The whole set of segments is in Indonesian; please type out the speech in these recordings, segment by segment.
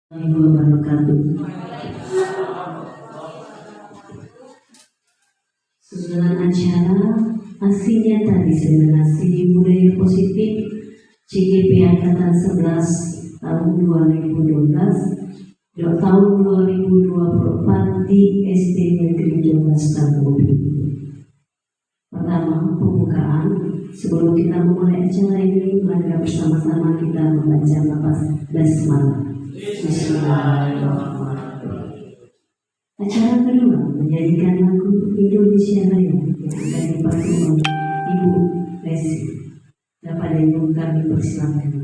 Wabarakatuh. Susunan acara aksinya tadi seminasi budaya positif CGP Angkatan 11 tahun 2012 tahun 2024 di SD Negeri 12 Tagupi. Pertama, pembukaan. Sebelum kita memulai acara ini, mari bersama-sama kita membaca lafaz basmalah. Bismillahirrahmanirrahim. Acara kedua menjadikan lagu Indonesia Raya yang akan dipandu oleh Ibu Lesi. Dapat yang kami persilakan.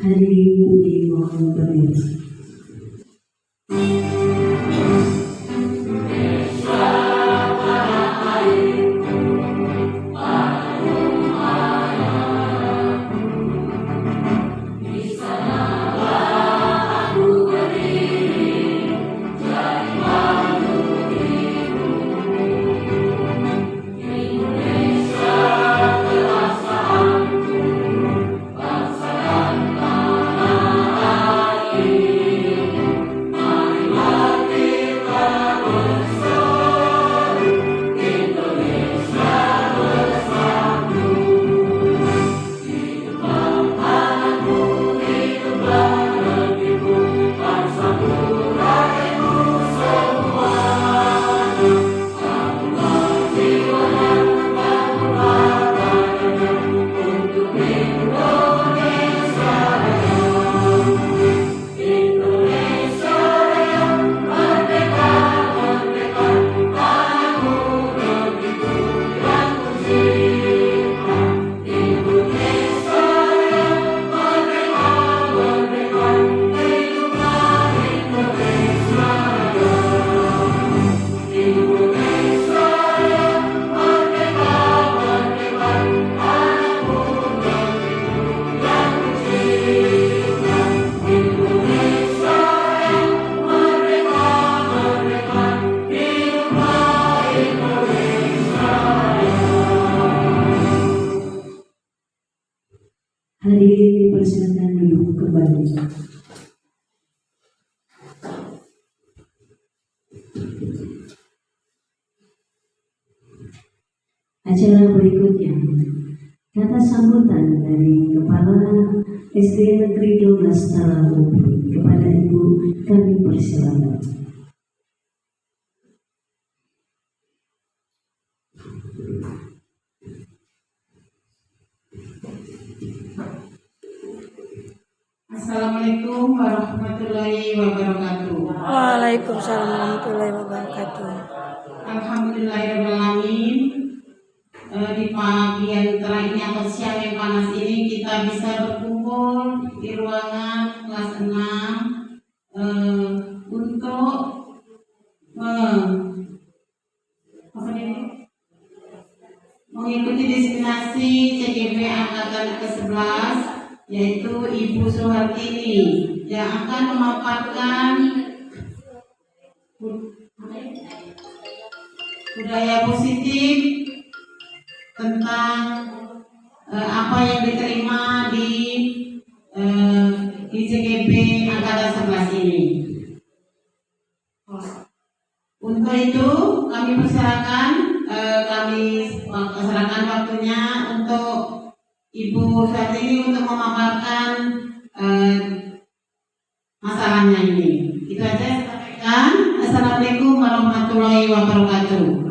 Hadirin dimohon berdiri. Hadirin dipersilakan duduk kembali. Acara berikutnya, kata sambutan dari Kepala SD Negeri 12 Tagupi kepada Ibu kami persilakan. Assalamualaikum warahmatullahi wabarakatuh. Waalaikumsalam warahmatullahi wabarakatuh. Alhamdulillahirrahmanirrahim. Di pagi yang cerah ini atau siang yang panas ini kita bisa berkumpul di ruangan kelas 6 untuk mengikuti diseminasi CGP Angkatan ke-11, yaitu Ibu Suhartini yang akan memaparkan budaya positif tentang apa yang diterima di CGP Angkatan 11 ini. Untuk itu kami persilakan waktunya untuk Ibu Suhartini untuk memaparkan masalahnya ini. Itu aja saya sampaikan. Assalamualaikum warahmatullahi wabarakatuh.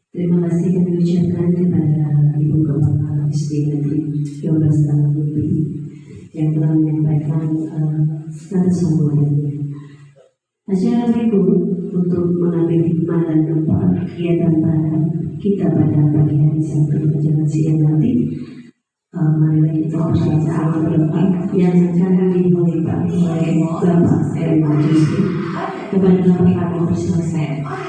Terima kasih kami ucapkan kepada Ibu Kepala SD Negeri 12 Tagupi yang telah menyampaikan kata sambutannya. Acara berikut untuk mengambil hikmah dan manfaat kegiatan kita pada pagi hari sampai menjelang siang nanti. Marilah kita bersama berdoa yang akan dibawakan oleh Bapak Eri Majusi kepada Bapak kami persilakan.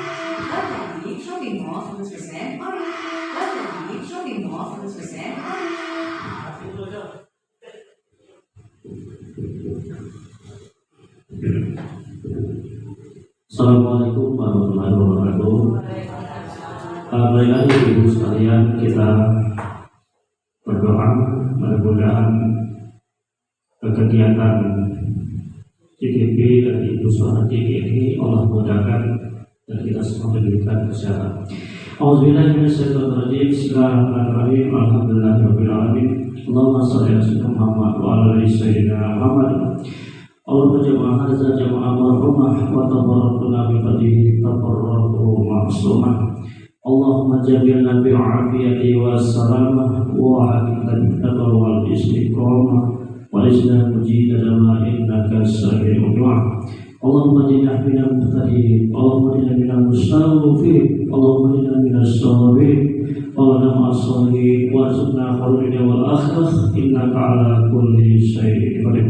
Assalamualaikum warahmatullahi wabarakatuh. Baik lagi ibu sekalian, kita berdoa mudah-mudahan kegiatan CGP dan ibu suara ini Allah mudahkan dan kita semua diberikan kesehatan. Auzubillahiminasyaitonirrajim. Bismillahirrahmanirrahim. Alhamdulillahirabbil alamin. Allahumma shalli ala sayyidina Muhammad wa ala ali sayyidina Muhammad. Allahumma jama'a hadza jama'a marhumah wa tabarakna bi qadrihi tabarraku ma'sumah. Allahumma jabirna bil afiyati was salamah wa hakimna bil wal istiqamah wa rizna mujida ma innaka sami'un du'a. Allahumma jinna minal muhtadin, Allahumma jinna minal mustawfin, Allahumma jinna minas sabirin, Allahumma as-salihin warzuqna khairul wal akhirah innaka ala kulli syai'in qadir.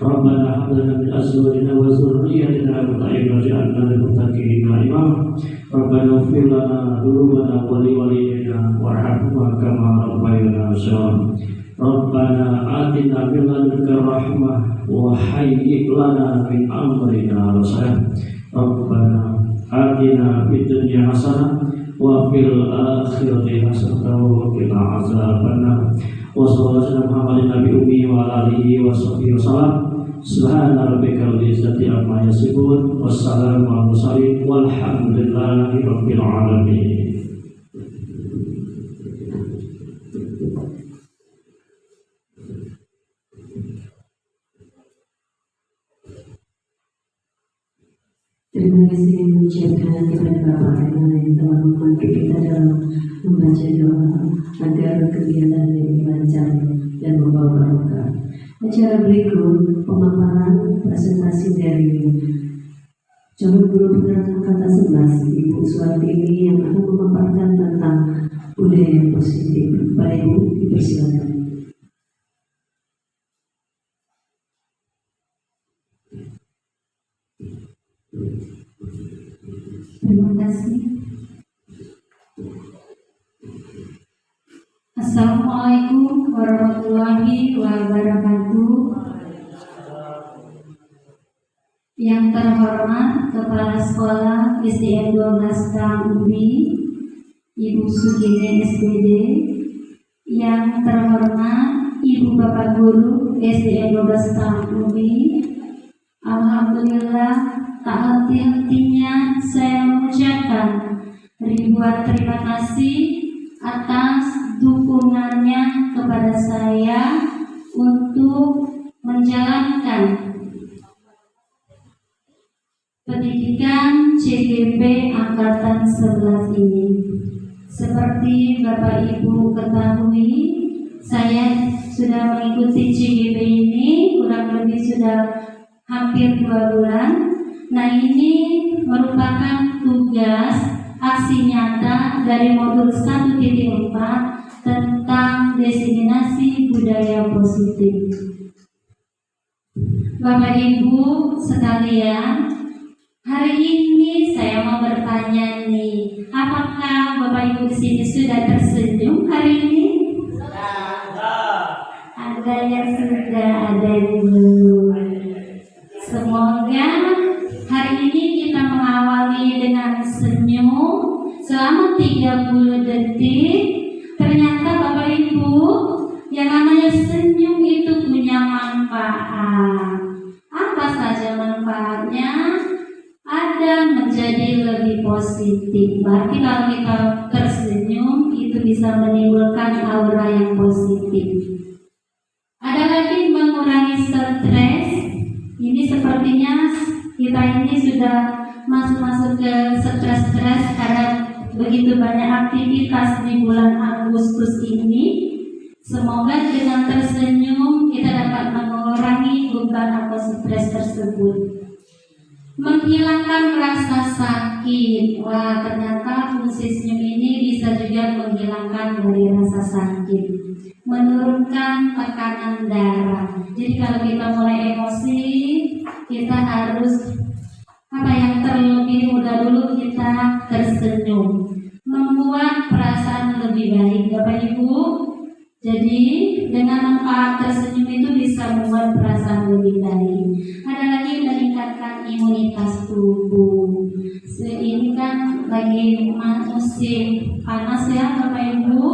Rabbana hab lana min azwajina wa dhurriyyatina qurrata a'yun waj'alna lil muttaqina imama. Rabbana ighfir lana dhunubana wa li walidayna warhamhum kama rabbayana shaghira. Rabbana atina min ladunka rahmah wa hayyi' lana min amrina rashada. Rabbana atina fid dunya hasanah wa fil akhirati hasanah wa qina azabannar. Wa sallallahu alaihi Muhammadin nabi ummi wa alihi wa sahbihi wasallam. Subhana rabbika rabbil izzati amma yasifun. Wassalamu ala mursalin walhamdulillahi rabbil alamin. Terima kasih yang mengucapkan kepada Bapak Erna yang telah membantu kita dalam membaca doa agar kegiatan ini lancar dan membawa barokah. Acara berikut pemaparan presentasi dari calon guru penerang angkatan 11 Ibu Suwartini yang akan memaparkan tentang budaya yang positif. Bapak Ibu, dipersilakan. Terima kasih. Assalamualaikum warahmatullahi wabarakatuh. Yang terhormat Kepala Sekolah SDN 12 Tanggubi, Ibu Sugini SPD. Yang terhormat Ibu Bapak Guru SDN 12 Tanggubi. Alhamdulillah, tak henti-hentinya saya mengucapkan ribuan terima kasih atas dukungannya kepada saya untuk menjalankan pendidikan CGP Angkatan 11 ini. Seperti Bapak Ibu ketahui, saya sudah mengikuti CGP ini kurang lebih sudah hampir 2 bulan. Nah, ini merupakan tugas aksi nyata dari modul 1.4 tentang diseminasi budaya positif. Bapak Ibu sekalian, hari ini saya mau bertanya nih, apakah Bapak Ibu di sini sudah tersenyum hari ini? Ada yang sudah, ada yang belum. Semoga hari ini kita mengawali dengan senyum selama 30 detik. Ternyata Bapak Ibu, yang namanya senyum itu punya manfaat. Apa saja manfaatnya? Ada menjadi lebih positif. Berarti kalau kita tersenyum itu bisa menimbulkan aura yang positif. Ada lagi mengurangi stres. Ini sepertinya kita ini sudah masuk ke stres-stres karena begitu banyak aktivitas di bulan Agustus ini. Semoga dengan tersenyum kita dapat mengurangi beban atau stres tersebut. Menghilangkan rasa sakit. Wah, ternyata fungsi senyum ini bisa juga menghilangkan dari rasa sakit. Menurunkan tekanan darah. Jadi kalau kita mulai emosi, kita harus yang terlebih mudah dulu kita tersenyum. Membuat perasaan lebih baik, Bapak Ibu. Jadi dengan manfaat tersenyum itu bisa membuat perasaan lebih baik. Ada lagi meningkatkan meningkatkan imunitas tubuh. Ini kan lagi musim panas ya Bapak Ibu,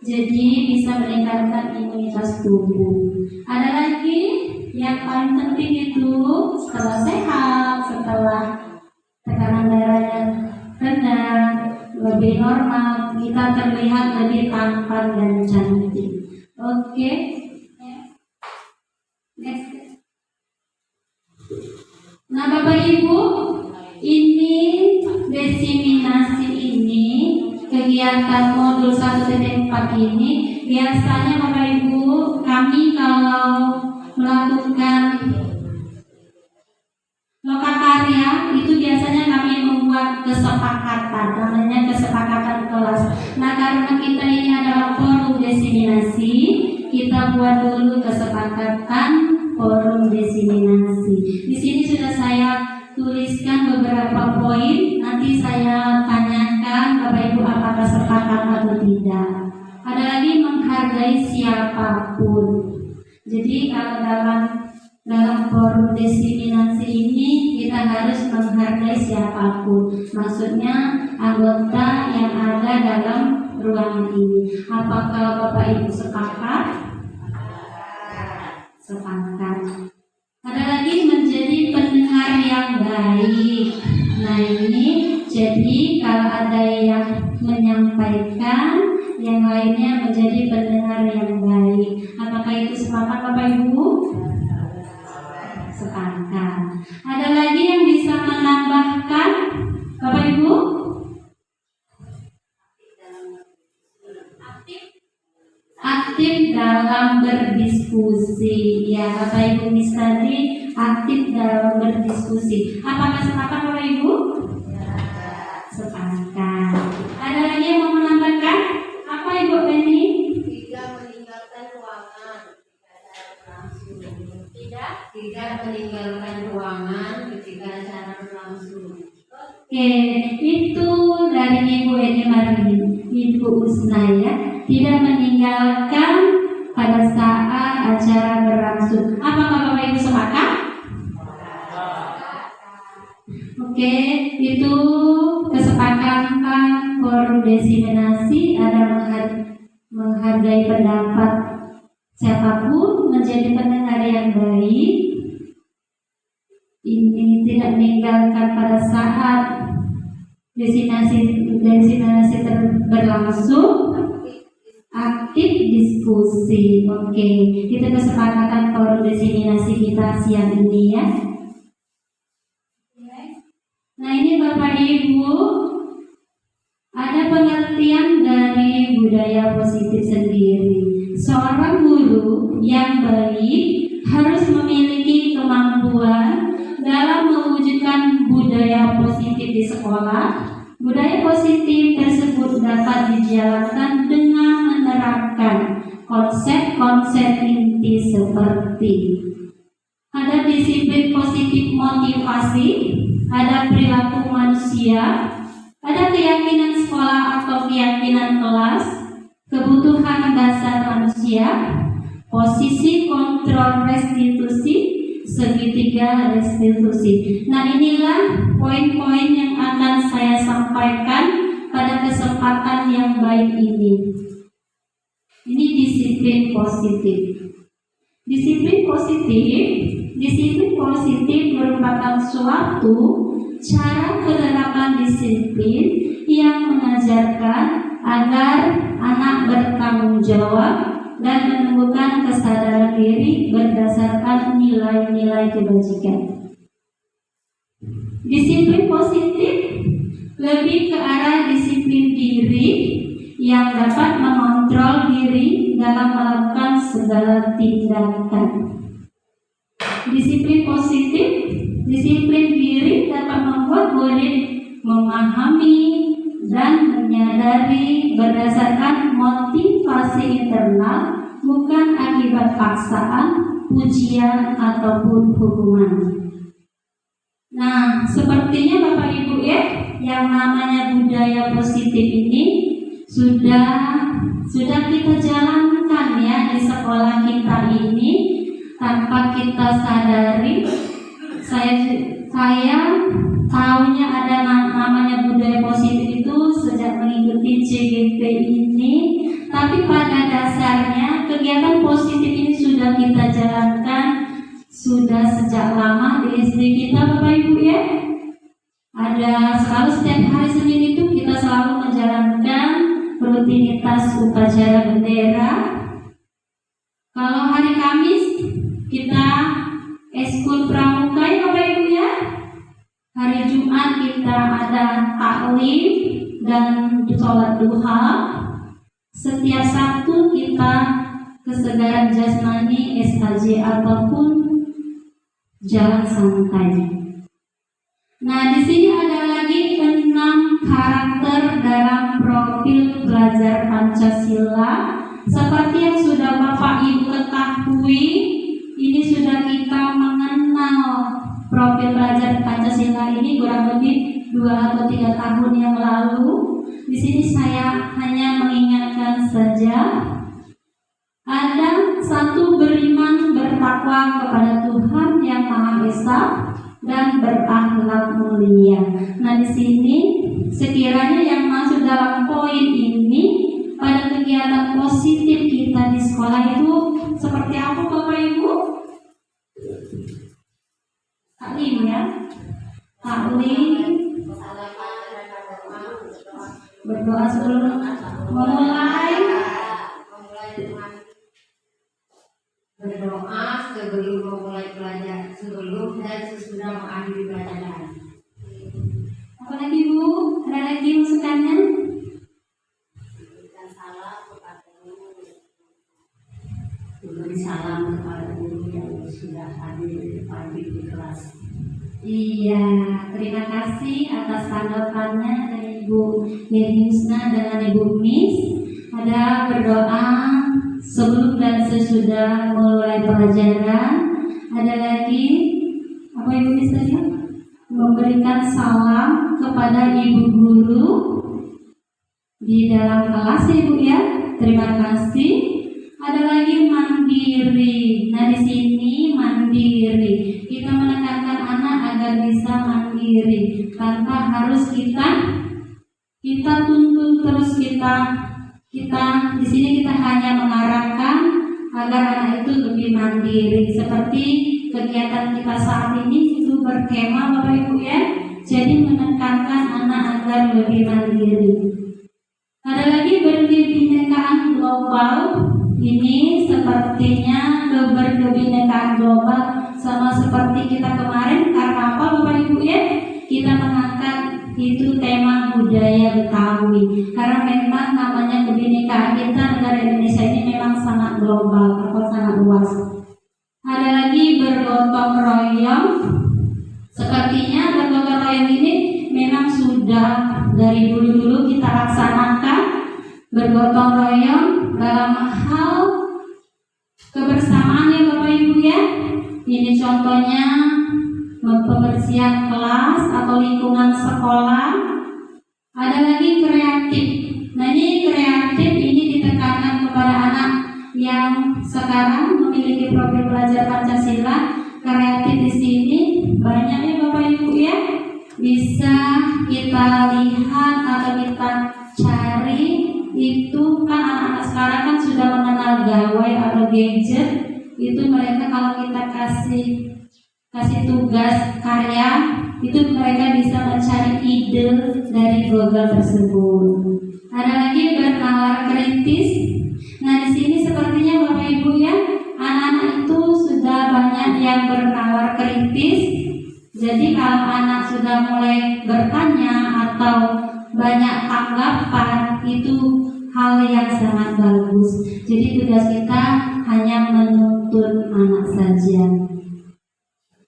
jadi bisa meningkatkan imunitas tubuh. Ada lagi yang paling penting itu setelah sehat, setelah tekanan darahnya rendah, lebih normal, kita terlihat lebih tampan dan cantik. Oke. Next. Nah Bapak Ibu, ini desiminasi ini, kegiatan modul 1.4 ini biasanya Bapak Ibu, kami kalau melakukan lokakarya itu biasanya kami membuat kesepakatan, namanya kesepakatan kelas. Nah karena kita ini adalah forum desiminasi, kita buat dulu kesepakatan forum desiminasi. Di sini sudah saya tuliskan beberapa poin. Nanti saya tanyakan Bapak Ibu apakah sepakat atau tidak. Ada lagi menghargai siapapun. Jadi kalau dalam forum desiminasi ini kita harus menghargai siapapun. Maksudnya anggota yang ada dalam ruangan ini. Apakah Bapak Ibu sepakat? Sepakat. Ada lagi menjadi pendengar yang baik. Nah ini jadi kalau ada yang menyampaikan, yang lainnya menjadi pendengar yang baik. Apakah itu sepakat Bapak Ibu? Sepakat. Ada lagi yang bisa menambahkan Bapak Ibu? Aktif dalam berdiskusi. Ya Bapak Ibu tadi aktif dalam berdiskusi. Apakah sepakat Bapak Ibu? Sepakat. Ada lagi yang mau menambahkan? Apa Ibu Beni? Tidak meninggalkan ruangan. Tidak meninggalkan ruangan ketika acara berlangsung. Oke, itu dari Ibu Eni Marini, Ibu Usnaya, tidak meninggalkan pada saat acara berlangsung. Apakah Bapak Ibu sepakat? Oke, itu kesepakatan forum desiminasi, ada menghargai pendapat siapapun, menjadi pendengar yang baik. Ini tidak meninggalkan pada saat desiminasi berlangsung, aktif diskusi. Oke, itu kesepakatan forum desiminasi kita siang ini ya. Nah ini Bapak Ibu, ada pengertian dari budaya positif sendiri. Seorang guru yang baik harus memiliki kemampuan dalam mewujudkan budaya positif di sekolah. Budaya positif tersebut dapat dijalankan dengan menerapkan konsep-konsep inti seperti ada disiplin positif motivasi, ada perilaku manusia, ada keyakinan sekolah atau keyakinan kelas, kebutuhan dasar manusia, posisi kontrol restitusi, segitiga restitusi. Nah inilah poin-poin yang akan saya sampaikan pada kesempatan yang baik ini. Ini disiplin positif. Disiplin positif merupakan suatu cara penerapan disiplin yang mengajarkan agar anak bertanggung jawab dan menemukan kesadaran diri berdasarkan nilai-nilai kebajikan. Disiplin positif lebih ke arah disiplin diri yang dapat mengontrol diri dalam melakukan segala tindakan. Disiplin positif, disiplin diri dapat membuat murid memahami dan menyadari berdasarkan motivasi internal, bukan akibat paksaan, pujian ataupun hukuman. Nah, sepertinya Bapak Ibu ya, yang namanya budaya positif ini sudah kita jalankan ya di sekolah kita ini tanpa kita sadari. Saya tahunya ada namanya budaya positif itu sejak mengikuti CGP ini, tapi pada dasarnya kegiatan positif ini sudah kita jalankan sudah sejak lama di SD kita, Bapak Ibu ya. Ada selalu setiap hari Senin itu kita selalu menjalankan rutinitas upacara bendera. Kalau hari Kamis kita eskul pramuka ya Bapak Ibu ya. Hari Jumat kita ada taklim dan sholat duha. Setiap Sabtu kita kesegaran jasmani SKJ ataupun jalan santai. Nah, di sini ada lagi 6 karakter dalam profil pelajar Pancasila. Seperti yang sudah Bapak Ibu ketahui, ini sudah kita mengenal profil pelajar Pancasila ini kurang lebih 2 atau 3 tahun yang lalu. Di sini saya hanya mengingatkan saja, ada 1 beriman bertakwa kepada Tuhan yang Maha Esa dan berakhlak mulia. Nah, di sini sekiranya yang masuk dalam poin ini pada kegiatan positif kita di sekolah itu seperti apa Bapak Ibu? Taklim ya, taklim, berdoa sebelum memulai, berdoa sebelum memulai belajar, sebelum dan sesudah mengakhiri pelajaran. apa lagi Bu? Ada lagi masukannya? Berikan salam kepada guru. Memberi salam kepada guru yang sudah hadir pagi di kelas. Iya, terima kasih atas tanggapannya dari Ibu Mirhusna dengan Ibu Miss. Ada berdoa sebelum dan sesudah mulai pelajaran. Ada lagi apa Ibu Miss tadi? Memberikan salam kepada Ibu Guru di dalam kelas Ibu ya. Terima kasih. Ada lagi mandiri. Nah, di sini mandiri. Kita menekankan anak agar bisa mandiri tanpa harus kita tuntun terus kita di sini kita hanya mengarahkan agar anak itu lebih mandiri. Seperti kegiatan kita saat ini itu berkemah Bapak Ibu ya. Jadi menekankan anak agar lebih mandiri. Ada lagi berkebinekaan global. Ini sepertinya berkebinekaan global sama seperti kita kemarin. Karena apa Bapak Ibu ya? Kita mengangkat itu tema budaya Betawi. Karena memang namanya kebinekaan kita negara Indonesia ini memang sangat global atau sangat luas. Ada lagi bergotong royong. Sepertinya bergotong royong ini memang sudah dari dulu kita laksanakan bergotong royong dalam hal kebersamaan ya Bapak Ibu ya. Ini contohnya pembersihan kelas atau lingkungan sekolah. Ada lagi kreatif. Nah, ini kreatif ini ditekankan kepada anak yang sekarang memiliki profil pelajar Pancasila. Kreatif di sini banyak ya Bapak Ibu ya. Bisa kita lihat atau kita cari, itu kan anak-anak sekarang kan sudah mengenal gawai atau gadget. Itu mereka kalau kita kasih tugas karya, itu mereka bisa mencari ide dari Google tersebut. Ada lagi bernalar kritis. Nah, di sini sepertinya Bapak Ibu ya, anak-anak itu sudah banyak yang bernalar kritis. Jadi kalau anak sudah mulai bertanya atau banyak tanggapan, itu hal yang sangat bagus. Jadi tugas kita hanya menuntun anak saja.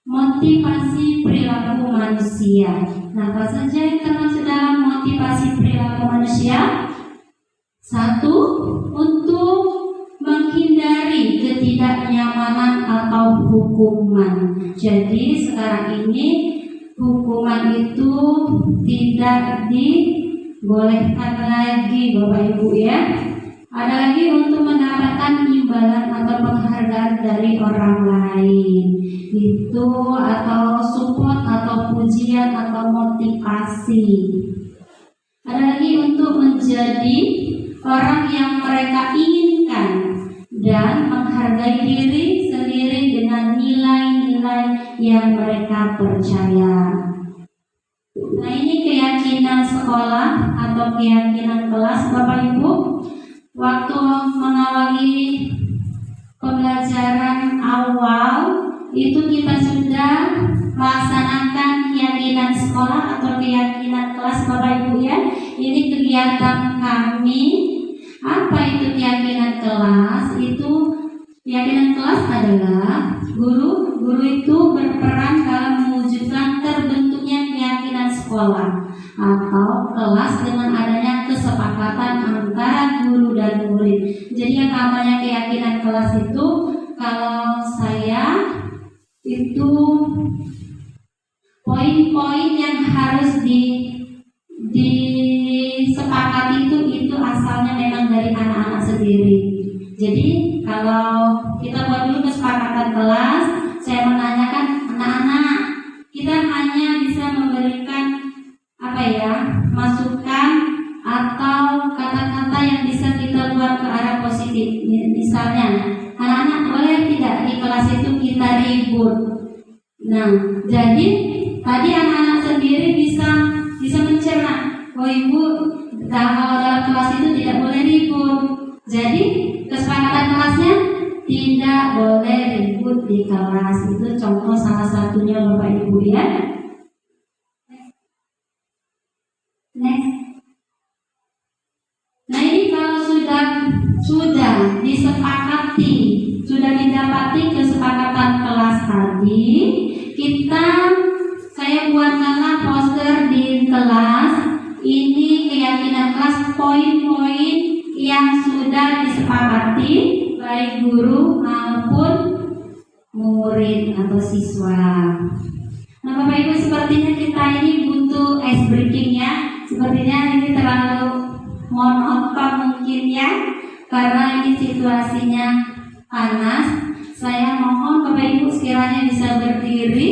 Motivasi perilaku manusia. Nah, apa saja yang termasuk dalam motivasi perilaku manusia? 1. Untuk menghindari ketidaknyamanan atau hukuman. Jadi sekarang ini hukuman itu tidak dibolehkan lagi Bapak Ibu ya. Ada lagi untuk mendapatkan imbalan atau penghargaan dari orang lain. itu atau support atau pujian atau motivasi. Ada lagi untuk menjadi orang yang mereka inginkan dan menghargai diri sendiri dengan nilai-nilai yang mereka percaya. Nah, ini keyakinan sekolah atau keyakinan kelas Bapak Ibu. Waktu mengawali pembelajaran awal itu kita sudah melaksanakan keyakinan sekolah atau keyakinan kelas Bapak Ibu ya. Ini kegiatan kami. Apa itu keyakinan kelas? Itu keyakinan kelas adalah guru itu berperan dalam mewujudkan terbentuknya keyakinan sekolah atau kelas dengan adanya kesepakatan antara guru dan murid. Jadi yang namanya keyakinan kelas itu, kalau saya itu poin-poin yang harus disepakati itu asalnya memang dari anak-anak sendiri. Jadi kalau kita buat dulu kesepakatan kelas, saya menanyakan anak-anak, kita hanya bisa memberikan masukan atau kata-kata yang bisa kita buat ke arah positif. Misalnya, anak-anak boleh tidak di kelas itu kita ribut. Nah, jadi tadi anak-anak sendiri bisa mencerna, oh ibu, kalau dalam kelas itu tidak boleh ribut. Jadi kesepakatan kelasnya tidak boleh ribut di kelas. Itu contoh salah satunya Bapak Ibu ya. Next. Nah, ini kalau sudah disepakati, sudah didapati kesepakatan kelas tadi, saya buatkanlah poster di kelas. Ini keyakinan kelas, poin-poin yang sudah disepakati baik guru maupun murid atau siswa. Nah, Bapak Ibu, sepertinya kita ini butuh ice breaking ya. Sepertinya ini terlalu monoton mungkin ya, karena ini situasinya panas. Saya mohon Bapak Ibu sekiranya bisa berdiri.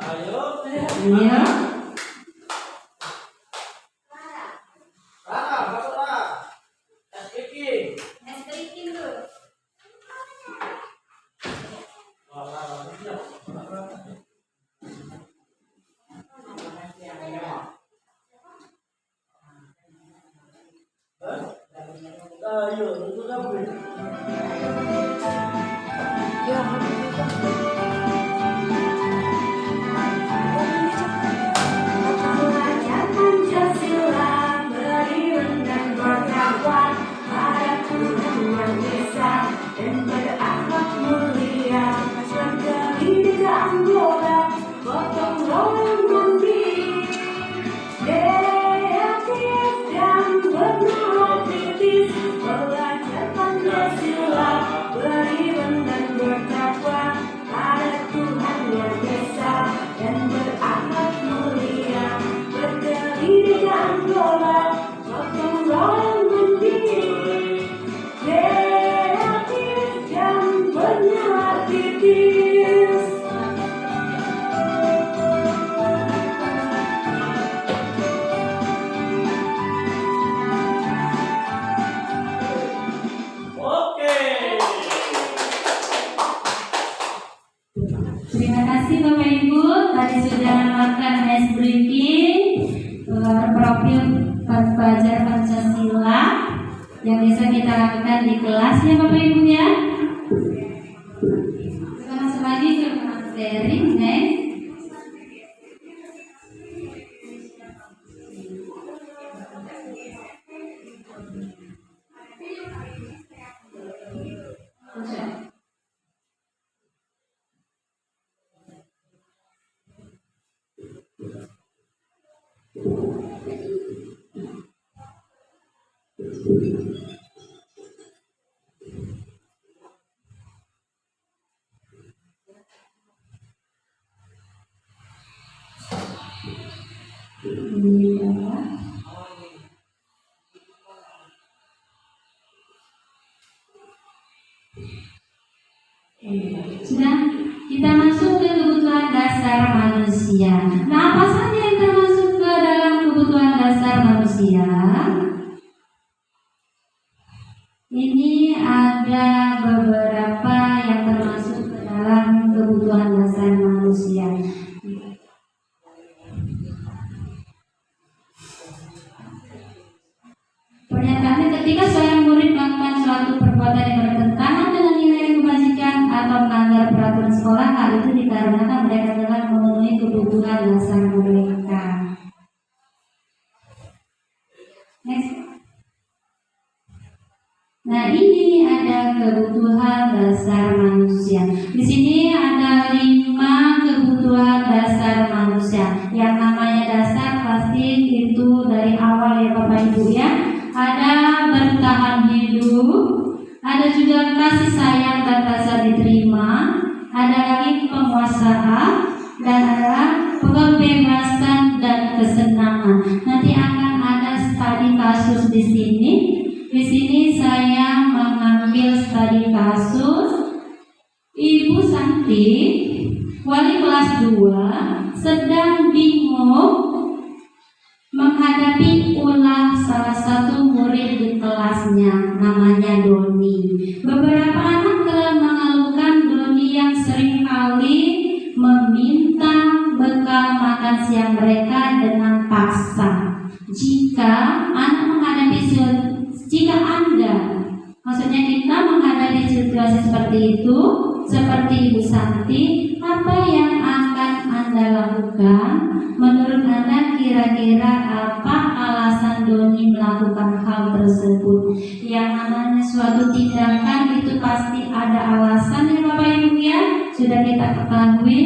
Ayo. Terima kasih Bapak Ibu, tadi sudah melakukan ice breaking profil pelajar Pancasila yang bisa kita lakukan di kelas ya Bapak Ibu ya. Kita masuk lagi ke materi next. Sudah, kita masuk ke kebutuhan dasar manusia. Nah, apa saja yang termasuk ke dalam kebutuhan dasar manusia? Ini ada beberapa yang termasuk ke dalam kebutuhan dasar manusia. Pernyataannya, ketika seorang murid melakukan suatu perbuatan yang bertentangan dengan nilai kebajikan atau melanggar peraturan sekolah, hal itu dikarenakan mereka telah memenuhi kebutuhan dasar mereka. Next. Nah, ini ada kebutuhan dasar manusia. Di sini ada 5 kebutuhan dasar manusia. Yang namanya dasar pasti itu dari awal ya Bapak Ibu ya. Ada bertahan hidup, ada juga kasih sayang dan rasa diterima, ada lagi penguasaan, dan ada kebebasan dan kesenangan. Nanti akan ada studi kasus di sini. Di sini saya mengambil studi kasus Ibu Santi, wali kelas 2, sedang bingung menghadapi ulah salah satu murid di kelasnya, namanya Doni. Beberapa anak telah mengeluhkan Doni yang seringkali meminta bekal makan siang mereka dengan paksa. Jika Anda, maksudnya kita menghadapi situasi seperti itu, seperti Ibu Santi, apa yang akan Anda lakukan? Menurut Anda kira-kira apa alasan Doni melakukan hal tersebut? Yang namanya suatu tindakan itu pasti ada alasan ya Bapak Ibu ya, sudah kita ketahui.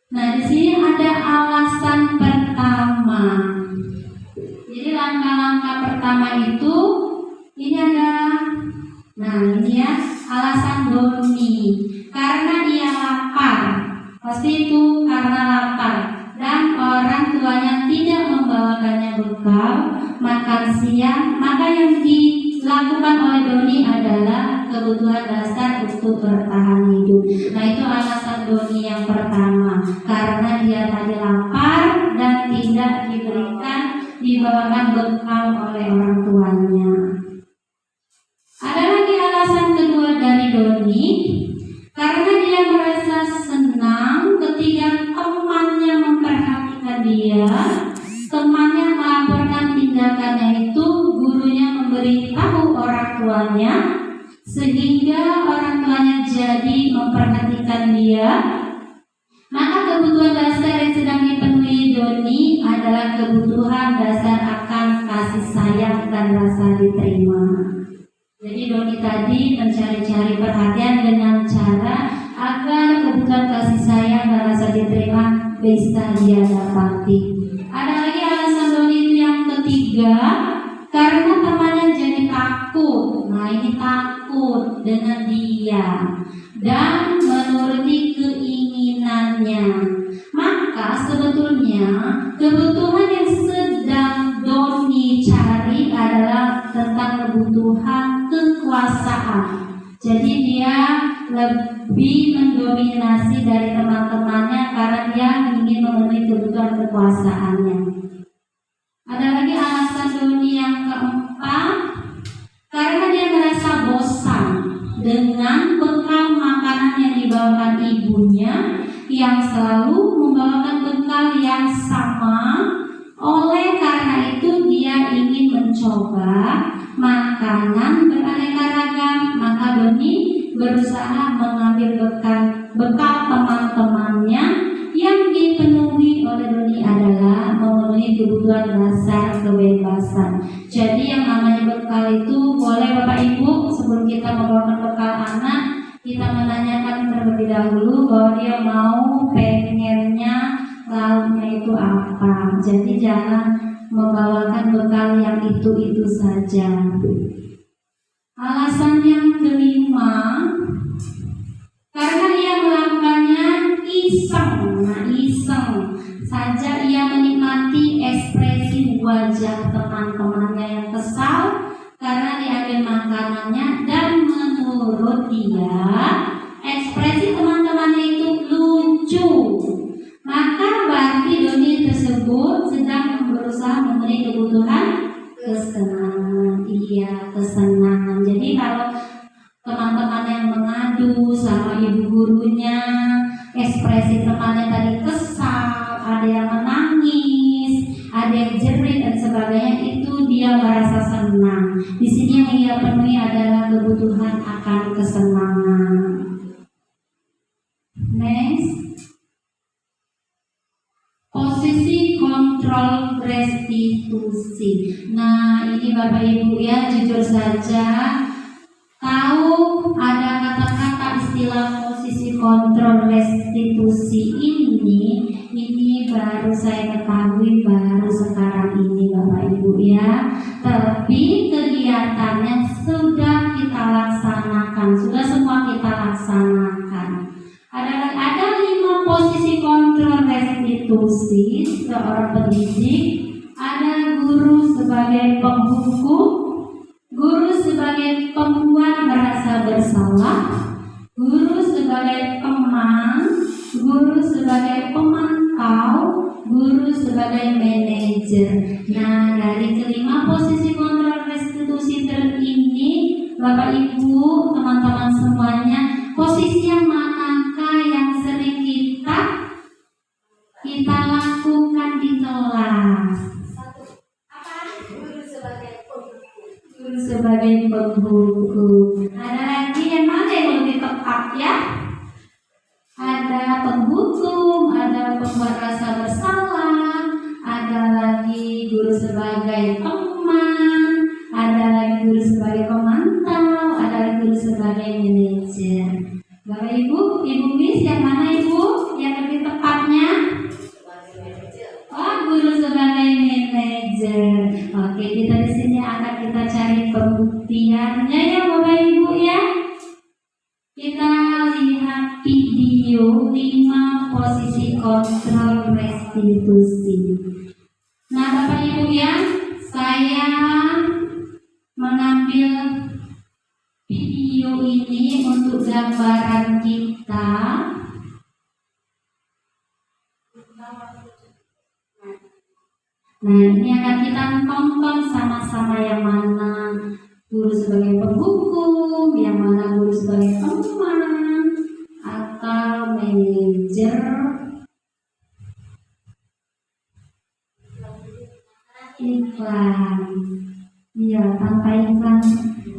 Nah, di sini ada alasan pertama. Jadi langkah-langkah pertama itu ini ada, nah ini ya alasan Doni karena dia lapar, pasti itu karena lapar dan orang tuanya tidak membawakannya bekal makan siang, maka yang dilakukan oleh Doni adalah kebutuhan dasar untuk bertahan hidup. Nah, itu alasan Doni yang pertama, karena dia tadi lapar dan tidak dibawakan bekal oleh orang tuanya. Ada lagi alasan kedua dari Doni, karena dia merasa senang ketika temannya memperhatikan dia, temannya melaporkan tindakannya itu, gurunya memberitahu orang tuanya, sehingga orang tuanya jadi memperhatikan dia. Maka kebutuhan dasar yang sedang dipenuhi Doni adalah kebutuhan dasar akan kasih sayang dan rasa diterima. Jadi Doni tadi mencari-cari perhatian dengan cara agar kebutuhan kasih sayang dan rasa diterima bisa dia dapati. Ada lagi alasan Doni itu yang ketiga, karena temannya jadi takut. Nah, ini takut dengan dia dan menuruti keinginannya. Maka sebetulnya kebutuhan yang sedang Doni cari adalah tentang kebutuhan kekuasaan. Jadi dia lebih mendominasi dari teman-temannya karena dia ingin memenuhi kebutuhan kekuasaannya. Ada lagi alasan Doni yang keempat, karena dia merasa bosan dengan bekal makanan yang dibawakan ibunya yang selalu membawakan bekal yang sama. Oleh karena itu dia ingin mencoba makanan beraneka ragam. Maka Doni berusaha mengambil bekal teman-temannya. Yang dipenuhi oleh Doni adalah memenuhi kebutuhan dasar kebebasan. Jadi yang namanya bekal itu boleh Bapak Ibu, sebelum kita membawakan bekal anak, kita menanyakan terlebih dahulu bahwa dia mau pengennya lauknya itu apa. Jadi jangan membawakan bekal yang itu saja. Alasan yang kelima, karena dia melakukannya iseng. Nah, iseng saja ia menikmati ekspresi wajah teman-temannya yang kesal karena diambil makanannya, dan menurut dia ekspresi teman-temannya itu lucu, maka berarti doni tersebut sedang berusaha memenuhi kebutuhan kesenangan. Iya, kesenangan. Jadi kalau teman-teman yang mengadu sama ibu gurunya, ekspresi temannya tadi kesal, ada yang menangis, ada yang jerit dan sebagainya, itu dia merasa senang. Di sini yang ia penuhi adalah kebutuhan akan kesenangan. Next, posisi kontrol restitusi. Nah, ini Bapak Ibu ya, jujur saja tahu ada kata-kata istilah posisi kontrol restitusi ini baru saya ketahui baru sekarang ini Bapak Ibu ya. Tapi kegiatannya sudah kita laksanakan, sudah semua kita laksanakan. Ada 5 posisi kontrol restitusi seorang pendidik. Ada guru sebagai penghukum, guru sebagai pembuat merasa bersalah, guru sebagai teman, guru sebagai pemantau, guru sebagai manajer. Nah, dari kelima posisi kontrol restitusi ini, Bapak Ibu, teman-teman semuanya, posisi yang manakah yang sering kita lakukan di kelas? Guru sebagai penghukum. Ada lagi yang mana yang lebih tepat ya? Ada penghukum, ada pembuat rasa bersalah, ada lagi guru sebagai teman, ada lagi guru sebagai pemantau, ada lagi guru sebagai manajer. Bapak Ibu, Ibu Miss, yang mana Ibu? Yang lebih tepatnya? Oh, guru sebagai manajer. Oke, kita di sini akan kita cari pembuktiannya ya Bapak Ibu ya. Kita lihat video 5 posisi kontrol restitusi. Nah Bapak Ibu ya, saya mengambil video ini untuk gambaran kita. Nah, ini akan kita tonton sama-sama yang mana guru sebagai penghukum, yang mana guru sebagai teman, atau manajer. Iklan. Iya, tanpa iklan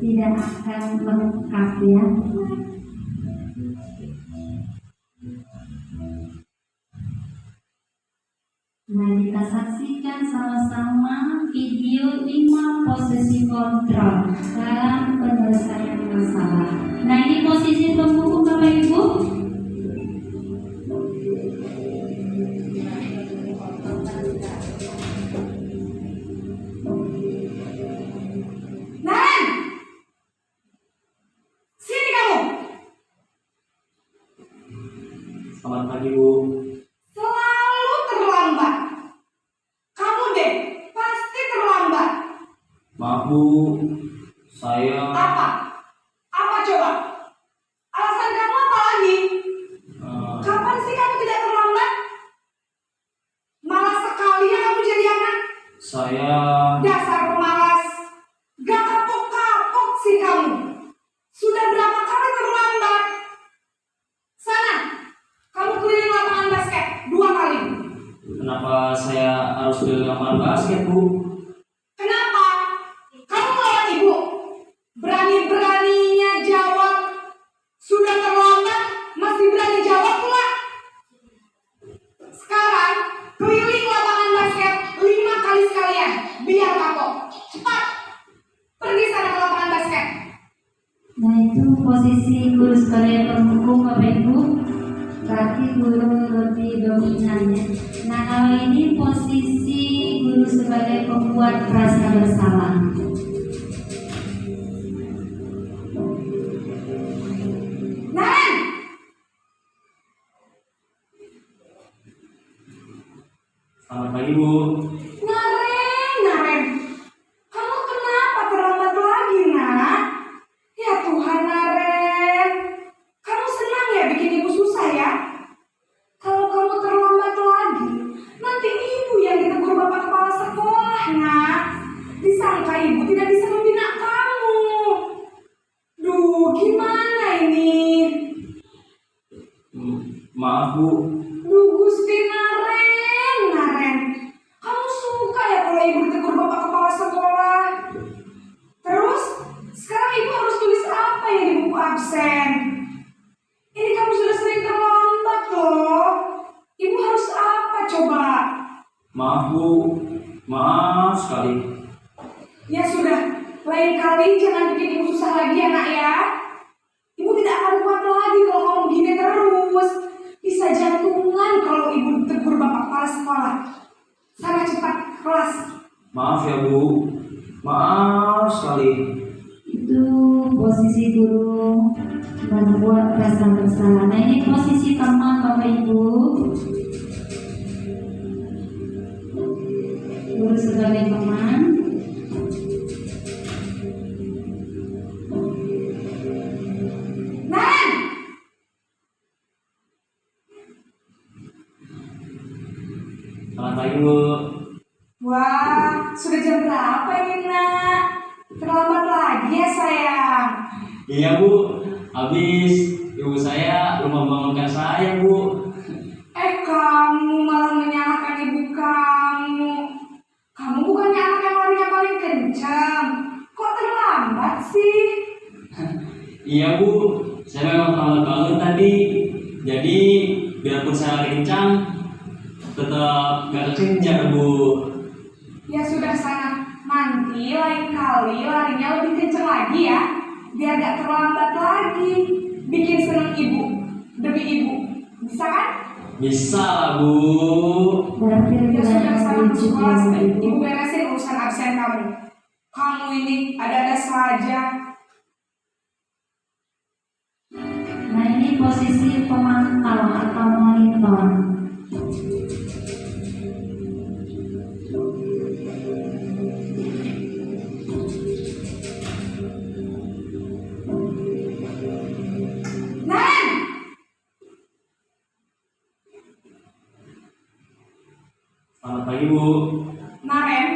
tidak akan lengkap ya. Nah, kita saksikan sama-sama video 5 posisi kontrol dalam penyelesaian masalah. Nah, ini posisi penghukum Bapak Ibu. Naren, sini kamu. Selamat pagi Bu. Selalu terlambat. Kamu deh, pasti terlambat. Maaf Bu, saya Apa? Apa coba? Alasan kamu apa lagi? Kapan sih kamu tidak terlambat? Malas sekali ya kamu jadi anak. saya Dasar pemalas. Gak kapok-kapok sih kamu. Sudah berapa kali terlambat? Sana, kamu keliling lapangan basket 2 kali. kenapa saya harus ke lapangan basket Bu? Kenapa? Kamu melawan ibu. Berani-beraninya jawab. Sudah terlambat, masih berani jawab pula. Sekarang, keliling lapangan basket 5 kali sekalian. Biar kapok. Cepat. Pergi sana ke lapangan basket. Nah, itu posisi guru sebagai penghukum Bapak Ibu. Berarti guru lebih dominan ya. Nah, kalau ini posisi guru sebagai pembuat rasa bersalah. Naren, Selamat pagi Bu. Naren. Kamu kenapa terlambat lagi, nak? Ya Tuhan, Naren. Kamu senang Aduh, gimana ini? Maaf Bu. Duh, Gusti Naren. Kamu suka ya kalau ibu ditegur bapak kepala sekolah? Terus, sekarang ibu harus tulis apa ya di buku absen? Ini kamu sudah sering terlambat loh. Ibu harus apa coba? Maaf Bu. Maaf sekali. Ya sudah, lain kali jangan bikin ibu susah lagi ya nak ya. Ibu tidak akan kuat lagi kalau kamu begini terus. Bisa jantungan kalau ibu ditegur bapak kepala sekolah. Sana cepat ke kelas. Maaf ya Bu. Maaf sekali. Itu posisi guru membuat rasa bersalah. Nah, ini posisi teman Bapak Ibu. Guru sebagai teman. Nan! Selamat pagi Bu. Wah, sudah jam berapa ini nak? Terlambat lagi ya sayang. Iya Bu. Habis ibu saya belum membangunkan saya Bu. Kamu malah menyalahkan ibu kamu. Kamu bukannya anak yang larinya paling kencang. Kok terlambat sih? Iya Bu. Saya memang terlambat bangun tadi. Jadi biarpun saya lari kencang, tetap gak kekejar Bu. Ya sudah sana. Nanti lain kali larinya lebih kencang lagi ya. Biar gak terlambat lagi. Bikin seneng ibu. Demi ibu. Bisa kan? Bisa lah Bu. Berarti Ya sudah sana ke sekolah. Ibu. Ibu beresin urusan absen kamu. Kamu ini ada-ada saja. Nah, ini posisi pemantau atau monitor. Nan! Selamat pagi Bu. Naren,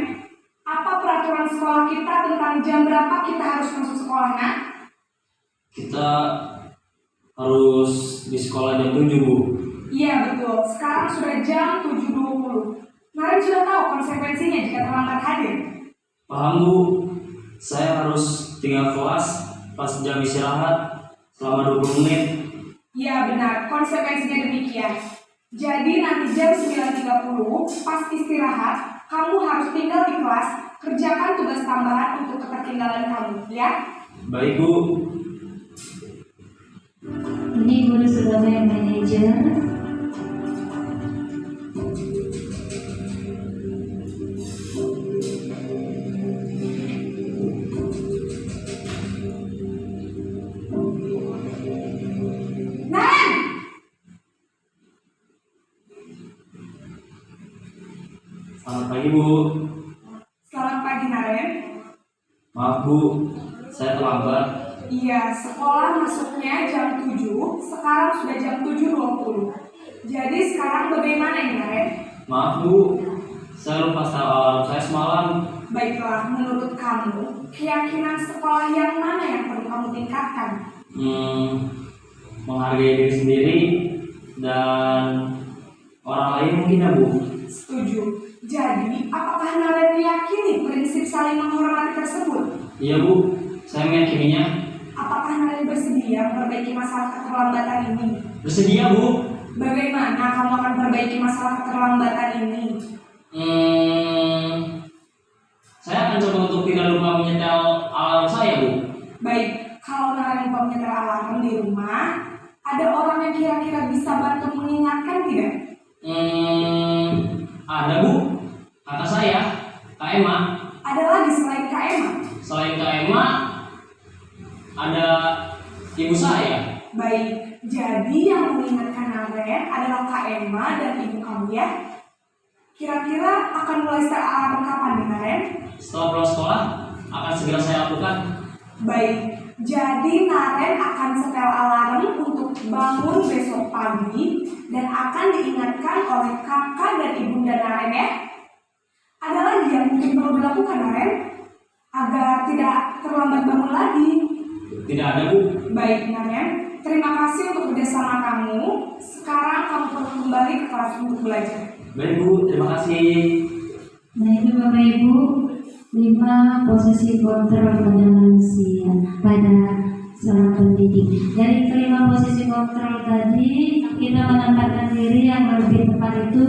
apa peraturan sekolah kita tentang jam berapa kita harus masuk sekolah, nak? Kita harus di sekolah jam 7 Bu. Iya betul, sekarang sudah jam 7.20. Naren sudah tahu konsekuensinya jika terlambat hadir. Paham Bu. Saya harus tinggal kelas pas jam istirahat selama 20 menit. Iya benar, konsekuensinya demikian. Jadi nanti jam 9.30 pas istirahat, kamu harus tinggal di kelas, kerjakan tugas tambahan untuk ketertinggalan kamu, ya? Baik Bu. Ini guru sebagai manajer. Nan! Selamat pagi Bu. Selamat pagi Naren. Maaf Bu, saya terlambat. Iya, sekolah masuknya jam 7, sekarang sudah jam 7.20. Jadi sekarang bagaimana ini Naren? Maaf Bu, saya lupa setel alarm saya semalam. Baiklah, menurut kamu, keyakinan sekolah yang mana yang perlu kamu tingkatkan? Menghargai diri sendiri dan orang lain mungkin ya Bu. Setuju. Jadi, apakah Naren meyakini prinsip saling menghormati tersebut? Iya Bu, saya meyakininya. Apakah Naren bersedia memperbaiki masalah keterlambatan ini? Bersedia Bu. Bagaimana kamu akan memperbaiki masalah keterlambatan ini? Saya akan coba untuk tidak lupa menyetel alarm saya Bu. Baik, kalau Naren lupa menyetel alarm di rumah, ada orang yang kira-kira bisa bantu mengingatkan tidak? Ada Bu, kata saya, Kak Emma. Ada lagi selain Kak Emma? Selain Kak Emma, ada ibu saya. Baik, jadi yang mengingatkan Naren adalah Kak Emma dan ibu kamu ya? Kira-kira akan mulai setel alarm kapan nih Naren? Setelah pulang sekolah, akan segera saya lakukan. Baik, jadi Naren akan setel alarm untuk bangun besok pagi dan akan diingatkan oleh kakak dan ibunda Naren ya. Ada lagi yang mungkin perlu dilakukan Naren agar tidak terlambat bangun lagi. Tidak ada, Bu. Baik, Nanya. Terima kasih untuk kerjasama kamu. Sekarang kamu perlu kembali ke kelas untuk belajar. Baik, Bu. Terima kasih. Nah itu Bapak Ibu, 5 posisi kontrol pada manusia, pada seorang pendidik. Dari kelima posisi kontrol tadi, kita menempatkan diri yang lebih tepat itu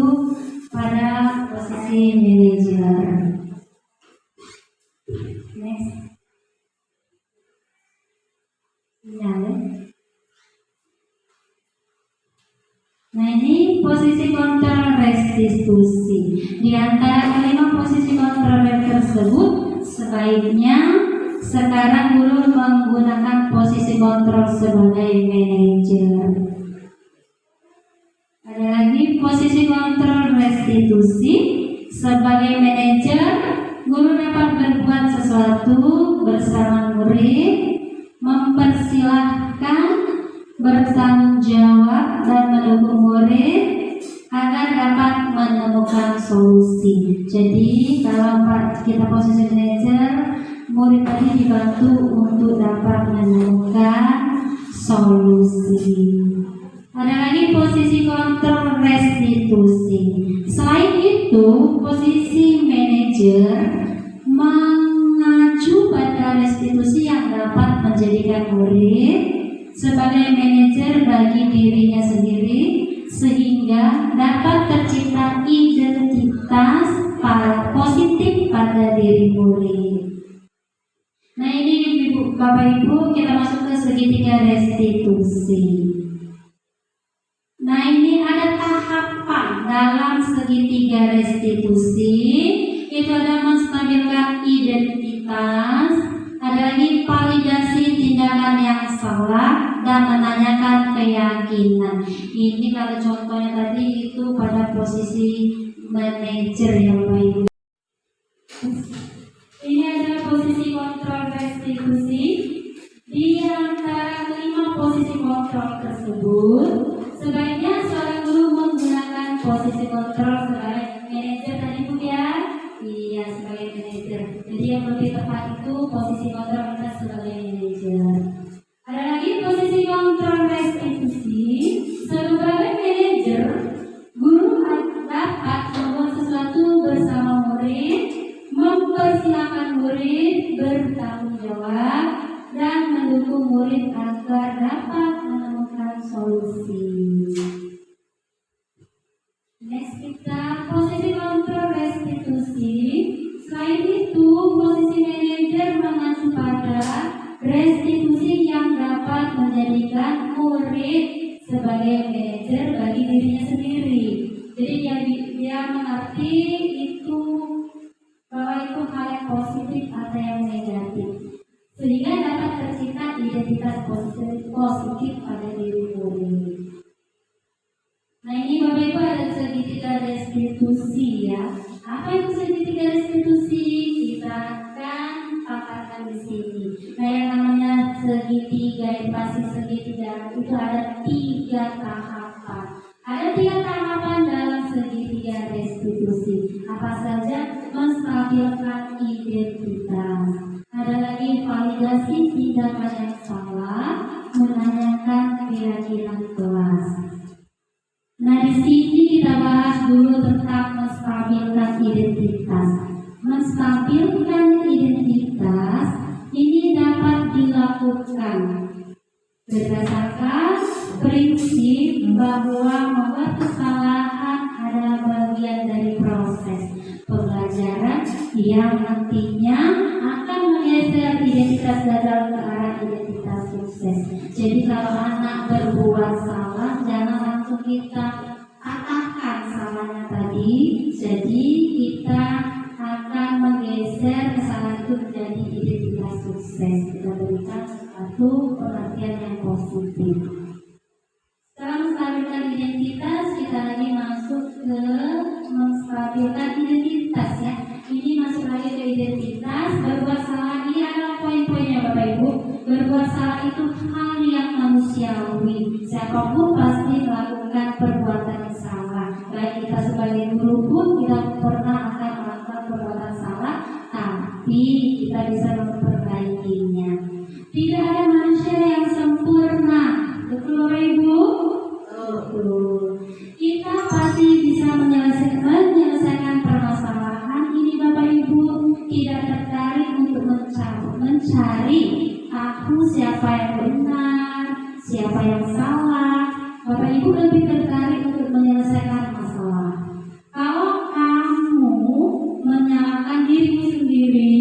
pada posisi manajer. Next. Ya. Nah ini posisi kontrol restitusi. Di antara kelima posisi kontrol tersebut, sebaiknya sekarang guru menggunakan posisi kontrol sebagai manajer. Ada lagi posisi kontrol restitusi. Sebagai manajer, guru dapat berbuat sesuatu bersama murid, mempersilahkan, bertanggung jawab, dan mendukung murid agar dapat menemukan solusi. Jadi kalau kita posisi manajer, murid tadi dibantu untuk dapat menemukan solusi. Ada lagi posisi kontrol restitusi. Selain itu, posisi manajer mengacu pada restitusi yang dapat menjadikan murid sebagai manajer bagi dirinya sendiri, sehingga dapat tercipta identitas positif pada diri murid. Nah ini Bapak Ibu, kita masuk ke segitiga restitusi. Nah ini ada tahapan dalam segitiga restitusi. Itu ada menstabilkan identitas, ada lagi validasi tindakan yang salah, dan menanyakan keyakinan. Ini kalau contohnya tadi itu pada posisi manajer ya Bapak Ibu. Ini ada posisi kontrol restitusi. Di antara 5 posisi kontrol tersebut, sebaiknya seorang guru menggunakan posisi kontrol sebagai manajer tadi Bu ya. Iya, sebagai manajer. Jadi yang lebih tepat itu posisi kontrol kita sebagai manajer. Ada lagi posisi kontrol restitusi. Sebagai manajer, guru dapat membuat sesuatu bersama murid, mempersilahkan murid bertanggung jawab, dan mendukung murid agar dapat menemukan solusi. Next kita posisi kontrol restitusi. Selain itu, posisi manajer mengacu pada restitusi yang dapat menjadikan murid sebagai manajer bagi dirinya sendiri. Jadi dia mengerti itu bahwa itu hal yang positif atau yang negatif, sehingga dapat tercipta identitas positif pada diri murid. Nah ini Bapak Ibu ada segitiga restitusi ya. Apa itu segitiga restitusi? Kita akan paparkan di sini. Nah yang namanya segitiga, pasti segitiga itu ada 3 tahapan. Ada 3 tahapan dalam segitiga restitusi. Apa saja? Menstabilkan identitas. Ada lagi validasi tindakan yang salah, menanyakan keyakinan kelas. Nah di sini kita bahas dulu tentang menstabilkan identitas. Menstabilkan identitas ini dapat dilakukan berdasarkan prinsip bahwa membuat kesalahan adalah bagian dari proses pembelajaran yang nantinya akan menggeser identitas gagal ke arah identitas sukses. Jadi kalau anak berbuat salah, jangan langsung kita katakan salahnya tadi. Jadi kita akan menggeser kesalahan itu menjadi identitas sukses. Kita berikan satu pengertian yang positif. Setelah menstabilkan identitas, kita lagi masuk ke menstabilkan identitas ya. Ini masuk lagi ke identitas. Berbuat salah ini adalah poin-poinnya Bapak Ibu. Berbuat salah itu hal yang manusiawi. Siapapun pasti melakukan perbuatan yang salah. Baik kita sebagai guru pun kita pernah akan melakukan perbuatan salah, tapi kita bisa memperbaikinya. Tidak ada manusia yang sempurna. Betul Bapak Ibu? Betul. Kita pasti bisa menyelesaikan permasalahan ini Bapak Ibu. Tidak tertarik untuk mencari tahu siapa yang benar, siapa yang salah. Bapak Ibu lebih tertarik untuk menyelesaikan masalah. Kalau kamu menyalahkan dirimu sendiri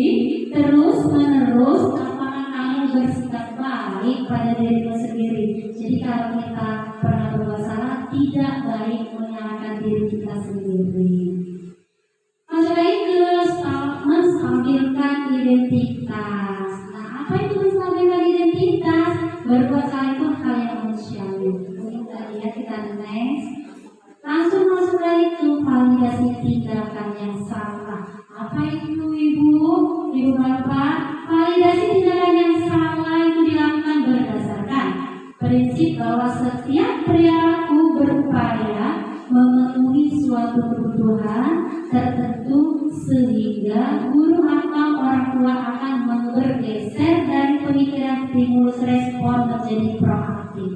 terus menerus, apakah kamu bersikap baik pada dirimu sendiri? Jadi kalau kita pernah berbuat salah, tidak baik menyalahkan diri kita sendiri. Masuk lagi ke menstabilkan identitas. Nah, apa itu menstabilkan identitas? Berbuat salah itu hal yang manusiawi. Kita lihat, kita next. Langsung masuk lagi ke validasi tindakan yang salah. Apa itu Ibu Bapak? Validasi tindakan yang salah itu dilakukan berdasarkan prinsip bahwa setiap perilaku berupaya memenuhi suatu kebutuhan tertentu sehingga guru atau orang tua akan bergeser dari pemikiran stimulus respon menjadi proaktif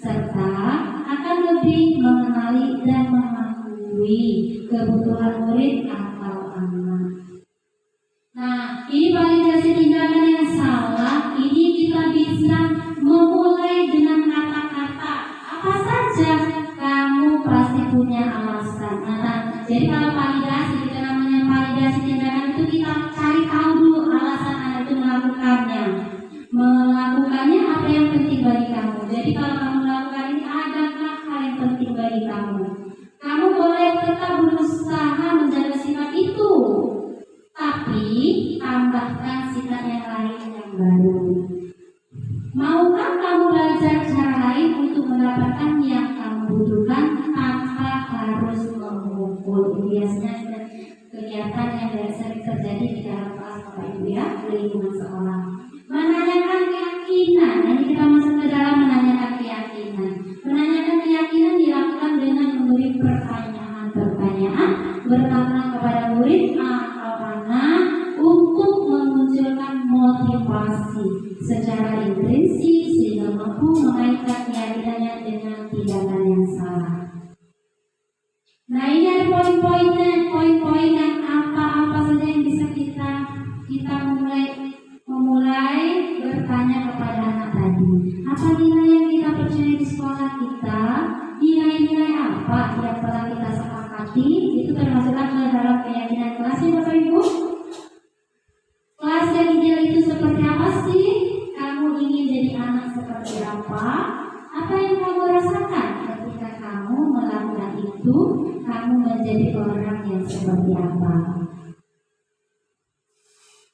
serta akan lebih mengenali dan mengakui kebutuhan murid atau anak. Nah, ini validasi tindakan yang salah. Ini kita bisa memulai dengan kata-kata apa saja. Kamu pasti punya alasan. Nah, jadi kalau validasi, kita namanya validasi tindakan itu kita cari tahu dulu alasan Anda itu melakukannya. Melakukannya apa yang penting bagi kamu. Jadi kalau kamu melakukan ini, adakah hal yang penting bagi kamu? Kamu boleh tetap berusaha menjaga sifat itu, tapi tambahkan sifat yang lain yang baru. Maukah kamu belajar cara lain untuk mendapatkan yang kamu butuhkan tanpa harus mengumpul? Biasanya kegiatan yang sering terjadi di dalam kelas Bapak Ibu ya, di lingkungan sekolah. Menanyakan keyakinan. Ini kita masuk ke dalam menanyakan keyakinan. Menanyakan keyakinan dilakukan dengan memberi pertanyaan bertanya kepada murid atau anak untuk memunculkan motivasi secara intrinsik sehingga mampu mengaitkan keyakinannya dengan tindakan yang salah. Nah, ini ada poin-poinnya, poin-poin yang apa saja yang bisa kita memulai bertanya kepada anak tadi. Apa nilai yang kita percaya di sekolah kita? Nilai-nilai apa yang telah kita sepakati? Itu termasukkan ke dalam keyakinan kelas ya Bapak Ibu. Kelas yang ideal itu seperti apa sih? Kamu ingin jadi anak seperti apa? Apa yang kamu rasakan ketika kamu melakukan itu? Kamu menjadi orang yang seperti apa?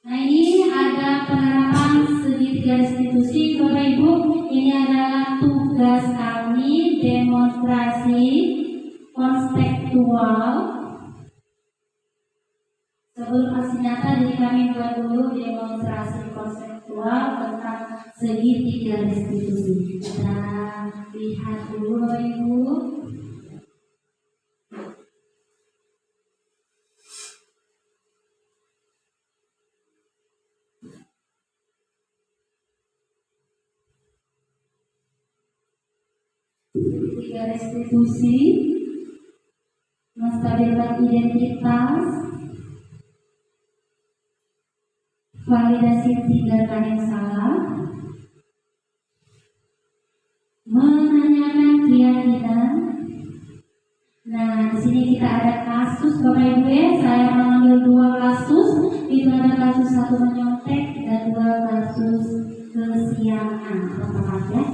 Nah, ini ada penerapan segitiga restitusi Bapak Ibu. Ini adalah tugas kami, demonstrasi konseptual. Sebelum aksi nyata, jadi kami buat dulu demonstrasi konseptual tentang segitiga restitusi. Kita lihat dulu Bapak Ibu. Segitiga restitusi, menstabilkan identitas, validasi tindakan yang salah, menanyakan keyakinan. Nah, di sini kita ada kasus Bapak Ibu ya. Saya mengambil 2 kasus. Itu ada kasus 1 menyontek dan 2 kasus kesiangan. Tepat ya.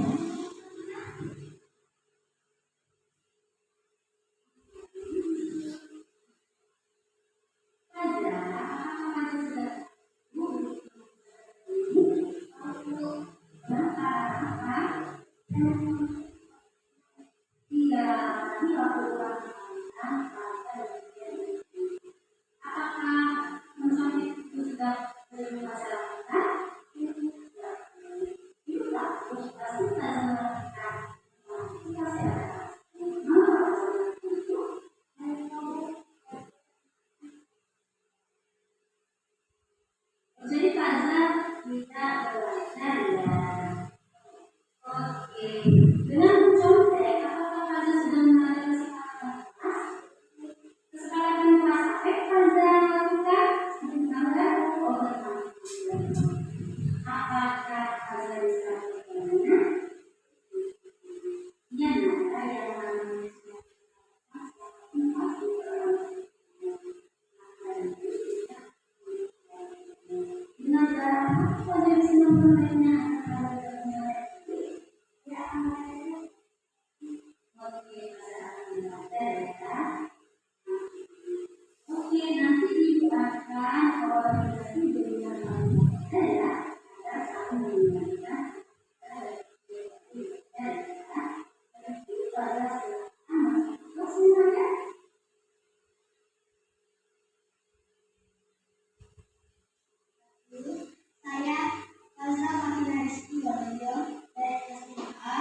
Jadi pada kita belajar ya. Dengan mencontek, apakah Faza sudah mengalami kesepakatan kelas? Kesepakatan kelas apa yang Faza lakukan? Ditambah apakah Faza bisa bagaimana? Yang ada yang namanya Oke, nanti ibu akan koordinasi dengan saya agar kami mengingatkan Saya Elsa Martina Rizky Waluyo dari kelas 5A.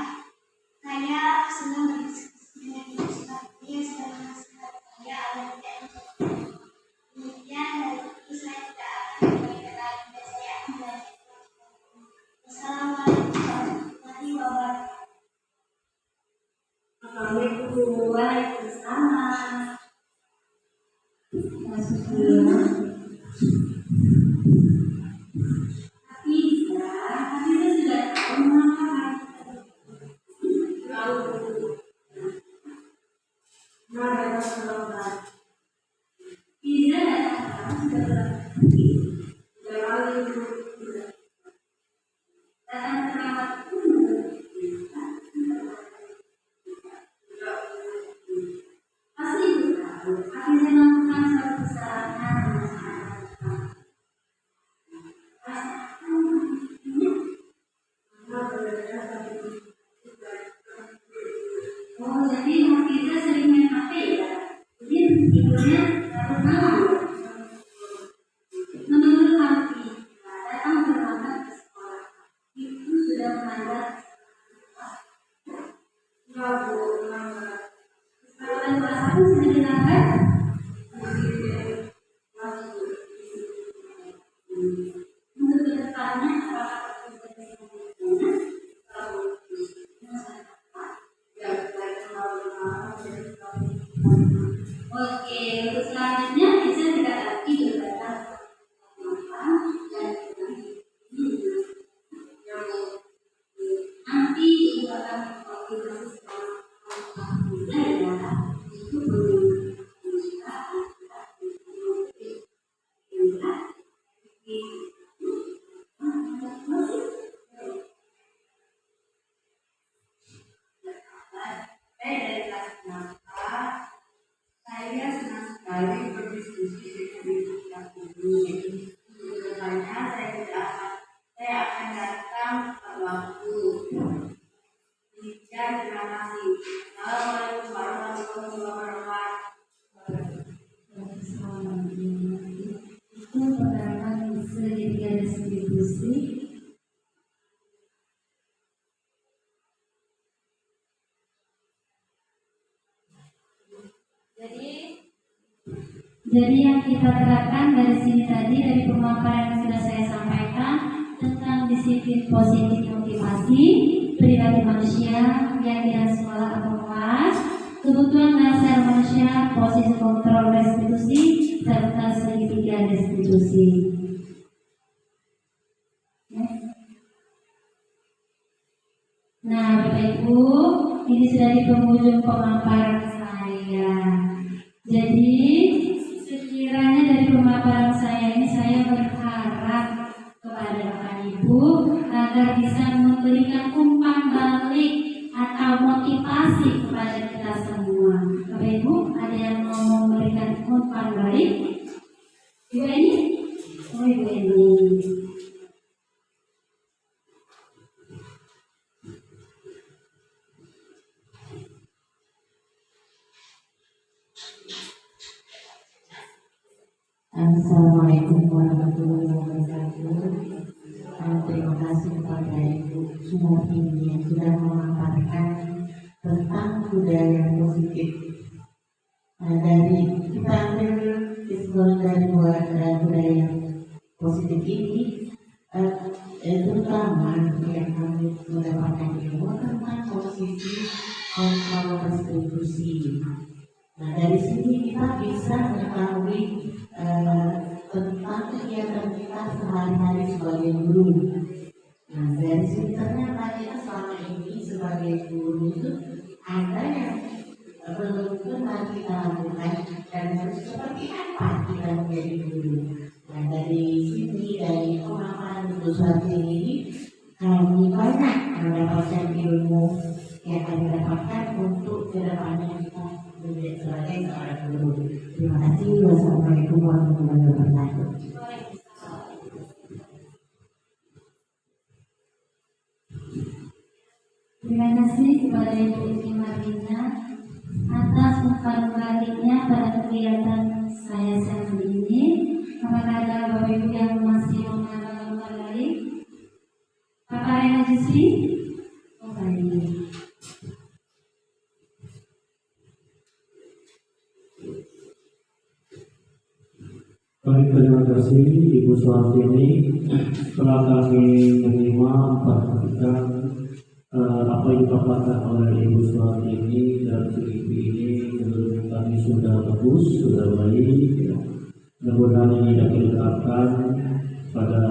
Saya senang berdiskusi dengan ibu sebab dia sudah menasihat saya agar tidak mencoba. Kemudian dari itu saya tidak akan mencoba lagi dan saya akan belajar. Wassalamualaikum warahmatullahi wabarakatuh. Assalamualaikum Waalaikumsalam. Masuk dulu. Hafiza sudah tahu mengapa Hafiza datang sudah datang terawat pun pasti tahu Hafiza melakukan suatu kesalahan. Oh, jadi Hafiza sering main HP ya? Jadi tidurnya larut malam. Menurut Hafiza, datang terlambat ke sekolah itu sudah melanggar kesepakatan kelas apa sudah dilanggar? Untuk kedepannya apakah Oke, untuk selanjutnya bisa tidak lagi berdatang nanti ibu akan koordinasi sama itu dari kelas 6A, saya senang sekali berdiskusi dengan ibu kelas ini. Kedepannya saya akan datang tepat waktu. Demikian, terima kasih. Assalamualaikum warahmatullahi wabarakatuh. Itu perkataan segitiga distribusi. Jadi yang kita terapkan dari sini tadi dari pemaparan yang sudah saya sampaikan tentang disiplin positif motivasi, perilaku manusia, keyakinan sekolah atau kelas, kebutuhan dasar manusia, posisi kontrol restitusi, serta segitiga restitusi. Nah, Bapak Ibu, ini sudah di penghujung pemaparan saya. Jadi sekiranya dari pemaparan saya ini saya berharap kepada Bapak Ibu agar bisa memberikan umpan balik atau motivasi kepada kita semua. Bapak Ibu, ada yang mau memberikan umpan balik? Ibu ini? Oh, Ibu ini. Assalamualaikum warahmatullahi wabarakatuh. Terima kasih kepada Ibu Sumartini yang sudah memaparkan tentang budaya positif. Dari kita ambil kesimpulan dari budaya positif ini, terutama yang kami mendapatkan ilmu tentang diskusi. Nah, dari sini kita bisa mengetahui tentang kegiatan kita sehari-hari sebagai guru. Nah, dari sini ternyata kita selama ini sebagai guru itu ada yang belum pernah kita lakukan dan harus seperti apa kita menjadi guru. Nah, dari sini, dari pemaparan Ibu Suwati ini, kami banyak mendapatkan ilmu yang kami dapatkan untuk kedepannya kita menjadi sebagai seorang guru. Terima kasih. Wassalamualaikum warahmatullahi wabarakatuh. Terima kasih kepada Ibu Umi Marina atas umpan baliknya pada kegiatan saya siang ini. Apakah ada Bapak Ibu yang masih mengenal umpan balik? Kakak Rena Jusri? Oh, baik. Baik, terima kasih Ibu Suwartini. Setelah kami menerima perhatikan apa yang dipaparkan oleh Ibu Suwartini dan CGP ini, menurut kami sudah bagus, sudah baik. Mudah-mudahan ini dapat diterapkan pada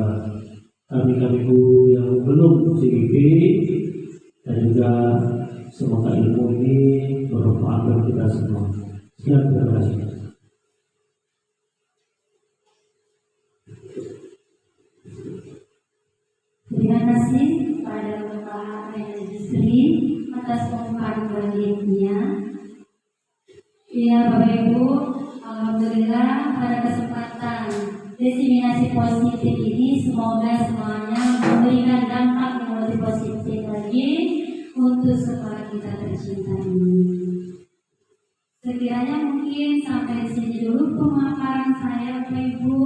kami guru yang belum CGP, dan juga semoga ilmu ini bermanfaat bagi kita semua. Sekian, terima kasih. Terima kasih kepada Bapak Rena Jusri atas umpan baliknya. Ya Bapak Ibu, alhamdulillah pada kesempatan diseminasi positif ini semoga semuanya memberikan dampak yang lebih positif lagi untuk sekolah kita tercinta ini. Sekiranya mungkin sampai di sini dulu pemaparan saya Bapak Ibu.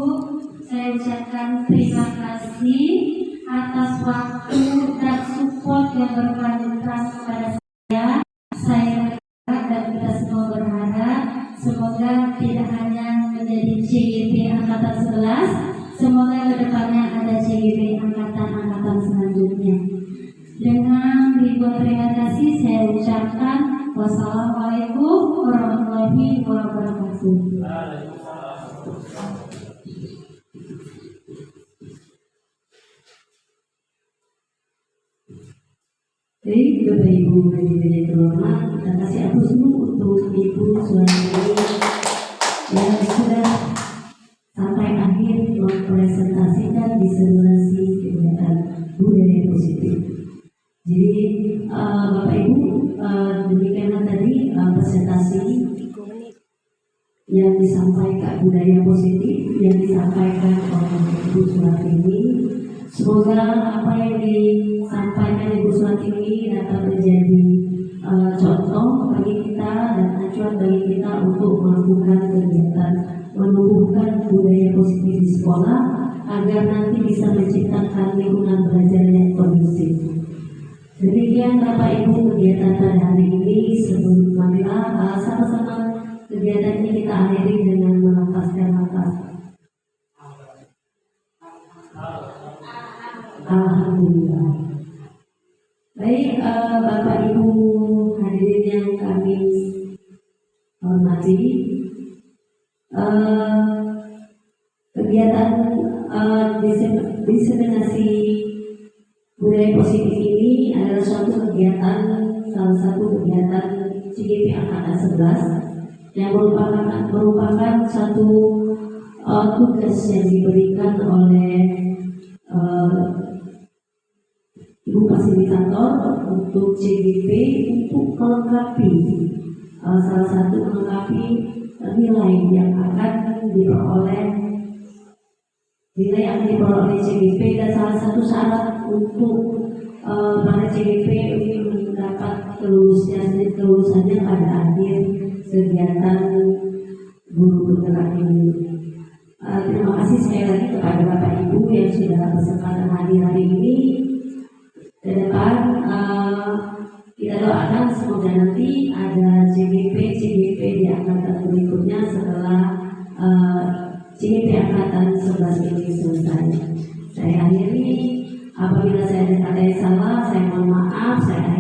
Saya ucapkan terima kasih atas waktu dan support yang berkelanjutan kepada saya. Saya berharap dan kita semua berharap semoga tidak hanya menjadi CGP Angkatan 11, semoga kedepannya ada CGP Angkatan selanjutnya. Dengan ribuan terima kasih saya ucapkan wassalamualaikum warahmatullahi wabarakatuh. Baik, Bapak Ibu hadirin yang terhormat, kita kasih aplaus dulu untuk Ibu Suwati yang sudah sampai akhir mempresentasikan diseminasi kegiatan budaya positif. Jadi Bapak Ibu, demikianlah tadi presentasi yang disampaikan, budaya positif yang disampaikan oleh Ibu Suwati ini. Semoga apa yang disampaikan Ibu Suwati ini dapat menjadi contoh bagi kita dan acuan bagi kita untuk melakukan kegiatan menumbuhkan budaya positif di sekolah agar nanti bisa menciptakan lingkungan belajar yang kondusif. Demikian Bapak Ibu kegiatan pada hari ini. Sebelum marilah sama-sama kegiatan ini kita akhiri dengan melafazkan lafaz Alhamdulillah. Baik, Bapak Ibu hadirin yang kami hormati, kegiatan diseminasi budaya positif ini adalah suatu kegiatan, salah satu kegiatan CGP Angkatan 11 yang merupakan satu tugas yang diberikan oleh Ibu Fasilitator untuk CGP untuk melengkapi salah satu melengkapi nilai yang akan diperoleh CGP, dan salah satu syarat untuk para CGP ini mendapat kelulusannya pada akhir kegiatan guru bergerak ini. Terima kasih sekali lagi kepada Bapak Ibu yang sudah bersemangat hadir hari ini. Ke depan kita doakan semoga nanti ada CGP di angkatan berikutnya setelah CGP Angkatan 11 ini selesai. Saya akhiri, apabila saya ada kata yang salah, saya mohon maaf. Saya